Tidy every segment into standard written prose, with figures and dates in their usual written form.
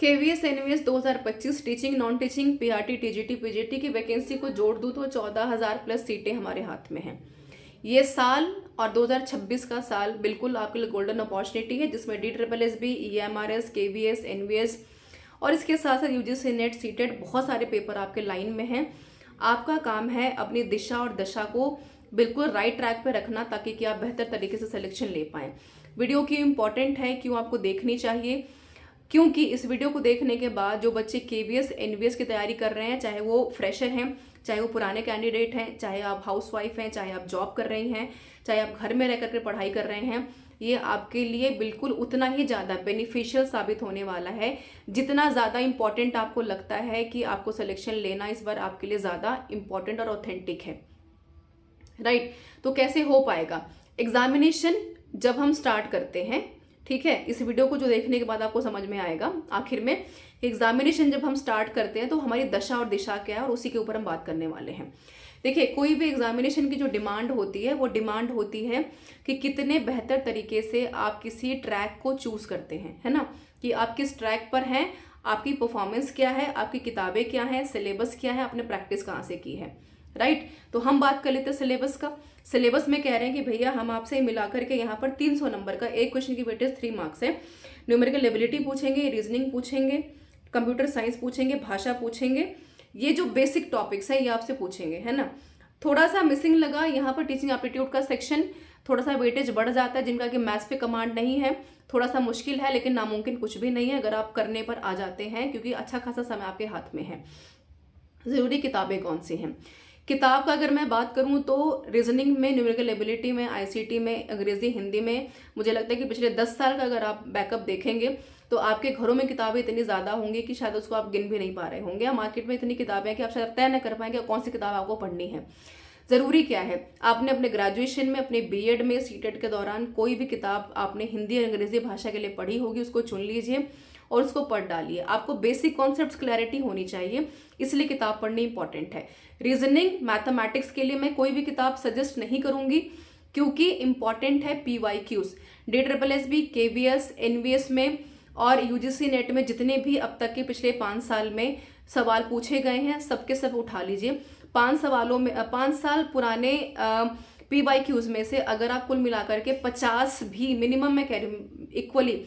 KVS NVS 2025 teaching non teaching PRT TGT PGT की vacancy को जोड़ दूं तो 14,000 प्लस सीटें हमारे हाथ में हैं। ये साल और 2026 का साल बिल्कुल आपके लिए गोल्डन अपॉर्चुनिटी है, जिसमें DSSB, EMRS, KVS, NVS और इसके साथ साथ UGC नेट सीटेड बहुत सारे पेपर आपके लाइन में हैं। आपका काम है अपनी दिशा और दशा को बिल्कुल राइट ट्रैक पे रखना, ताकि कि आप बेहतर तरीके से सिलेक्शन ले पाएं। वीडियो क्यों इंपॉर्टेंट है, क्यों आपको देखनी चाहिए, क्योंकि इस वीडियो को देखने के बाद जो बच्चे केवीएस एनवीएस की तैयारी कर रहे हैं, चाहे वो फ्रेशर हैं, चाहे वो पुराने कैंडिडेट हैं, चाहे आप हाउसवाइफ हैं, चाहे आप जॉब कर रही हैं, चाहे आप घर में रह करके पढ़ाई कर रहे हैं, ये आपके लिए बिल्कुल उतना ही ज़्यादा बेनिफिशियल साबित होने वाला है जितना ज़्यादा इंपॉर्टेंट आपको लगता है कि आपको सिलेक्शन लेना इस बार आपके लिए ज़्यादा इंपॉर्टेंट और ऑथेंटिक है। राइट, तो कैसे हो पाएगा एग्जामिनेशन जब हम स्टार्ट करते हैं, ठीक है, इस वीडियो को जो देखने के बाद आपको समझ में आएगा आखिर में एग्जामिनेशन जब हम स्टार्ट करते हैं तो हमारी दशा और दिशा क्या है, और उसी के ऊपर हम बात करने वाले हैं। देखिए, कोई भी एग्जामिनेशन की जो डिमांड होती है वो डिमांड होती है कि कितने बेहतर तरीके से आप किसी ट्रैक को चूज करते हैं, है ना, कि आप किस ट्रैक पर हैं, आपकी परफॉर्मेंस क्या है, आपकी किताबें क्या है, सिलेबस क्या है, आपने प्रैक्टिस कहाँ से की है। राइट, तो हम बात कर लेते हैं सिलेबस का। सिलेबस में कह रहे हैं कि भैया हम आपसे मिलाकर के यहाँ पर 300 नंबर का एक क्वेश्चन की वेटेज 3 मार्क्स है। न्यूमेरिकल एबिलिटी पूछेंगे, रीजनिंग पूछेंगे, कंप्यूटर साइंस पूछेंगे, भाषा पूछेंगे, ये जो बेसिक टॉपिक्स है ये आपसे पूछेंगे, है ना। थोड़ा सा मिसिंग लगा यहाँ पर टीचिंग एप्टीट्यूड का सेक्शन, थोड़ा सा वेटेज बढ़ जाता है जिनका कि मैथ्स पे कमांड नहीं है, थोड़ा सा मुश्किल है, लेकिन नामुमकिन कुछ भी नहीं है अगर आप करने पर आ जाते हैं, क्योंकि अच्छा खासा समय आपके हाथ में है। जरूरी किताबें कौन सी हैं? किताब का अगर मैं बात करूं तो रीजनिंग में, न्यूमेरिकल एबिलिटी में, आईसीटी में, अंग्रेजी, हिंदी में, मुझे लगता है कि पिछले 10 साल का अगर आप बैकअप देखेंगे तो आपके घरों में किताबें इतनी ज़्यादा होंगी कि शायद उसको आप गिन भी नहीं पा रहे होंगे। या मार्केट में इतनी किताबें हैं कि आप शायद तय न कर पाएंगे कौन सी किताब आपको पढ़नी है। ज़रूरी क्या है, आपने अपने ग्रेजुएशन में, अपने बीएड में, सीटेट के दौरान कोई भी किताब आपने हिंदी और अंग्रेजी भाषा के लिए पढ़ी होगी, उसको चुन लीजिए और उसको पढ़ डालिए। आपको बेसिक कॉन्सेप्ट्स क्लैरिटी होनी चाहिए, इसलिए किताब पढ़नी इंपॉर्टेंट है। रीजनिंग, मैथमेटिक्स के लिए मैं कोई भी किताब सजेस्ट नहीं करूंगी, क्योंकि इंपॉर्टेंट है PYQs। DSSB, KVS, NVS में और UGC नेट में जितने भी अब तक के पिछले 5 साल में सवाल पूछे गए हैं, सबके सब उठा लीजिए। 5 सवालों में 5 साल पुराने PYQs में से अगर आप कुल मिलाकर के 50 भी मिनिमम, मैं कह रही हूँ इक्वली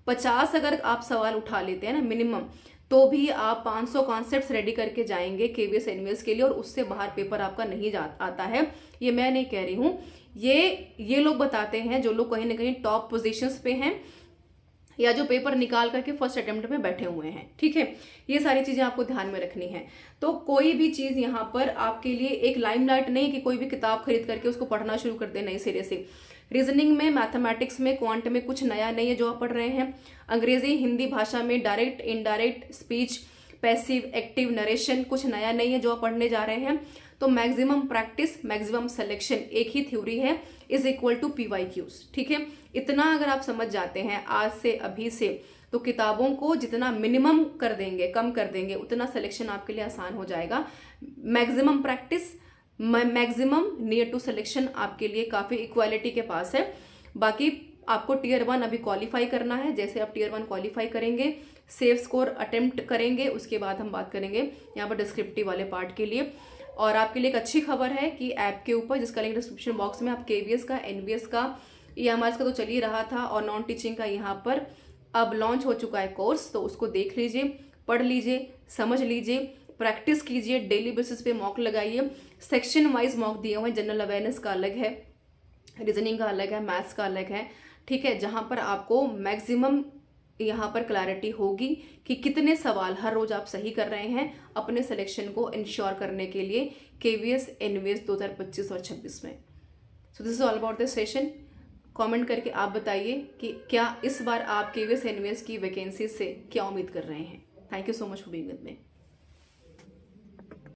50 अगर आप सवाल उठा लेते हैं ना मिनिमम, तो भी आप 500 कॉन्सेप्ट्स रेडी करके जाएंगे केवीएस एनवीएस के लिए, और उससे बाहर पेपर आपका नहीं आता है। ये मैं नहीं कह रही हूँ, ये लोग बताते हैं जो लोग कहीं ना कहीं टॉप पोजीशंस पे हैं या जो पेपर निकाल करके फर्स्ट अटेम्प्ट में बैठे हुए हैं। ठीक है, ये सारी चीजें आपको ध्यान में रखनी है। तो कोई भी चीज यहाँ पर आपके लिए एक लाइमलाइट नहीं कि कोई भी किताब खरीद करके उसको पढ़ना शुरू कर दे नए सिरे से। रीजनिंग में, मैथमेटिक्स में, क्वांट में कुछ नया नहीं है जो आप पढ़ रहे हैं। अंग्रेजी, हिंदी भाषा में direct, indirect speech, passive, active, narration कुछ नया नहीं है जो आप पढ़ने जा रहे हैं। तो मैक्सिमम प्रैक्टिस, मैक्सिमम सिलेक्शन, एक ही थ्योरी है, इज इक्वल टू PYQs। ठीक है, इतना अगर आप समझ जाते हैं आज से, अभी से, तो किताबों को जितना मिनिमम कर देंगे, कम कर देंगे, उतना सिलेक्शन आपके लिए आसान हो जाएगा। Maximum practice, maximum near to selection आपके लिए काफी इक्वालिटी के पास है। बाकी आपको Tier 1 अभी क्वालिफाई करना है। जैसे आप Tier 1 क्वालिफाई करेंगे, सेफ स्कोर अटेम्प्ट करेंगे, उसके बाद हम बात करेंगे यहाँ पर डिस्क्रिप्टिव वाले पार्ट के लिए। और आपके लिए एक अच्छी खबर है कि ऐप के ऊपर, जिसका लिंक डिस्क्रिप्शन बॉक्स में, आप KVS का, NVS का, EMRS का तो चल ही रहा था, और नॉन टीचिंग का यहाँ पर अब लॉन्च हो चुका है कोर्स, तो उसको देख लीजिए, पढ़ लीजिए, समझ लीजिए, प्रैक्टिस कीजिए, डेली बेसिस पे मॉक लगाइए। सेक्शन वाइज मॉक दिए हुए हैं, जनरल अवेयरनेस का अलग है, रीजनिंग का अलग है, मैथ्स का अलग है। ठीक है, जहां पर आपको मैक्सिमम यहाँ पर क्लैरिटी होगी कि कितने सवाल हर रोज आप सही कर रहे हैं अपने सिलेक्शन को इंश्योर करने के लिए KVS NVS 2025 और 26 में। So this is all about this session. Comment करके आप बताइए कि क्या इस बार आप KVS NVS की वैकेंसी से क्या उम्मीद कर रहे हैं। Thank you so much for being with me.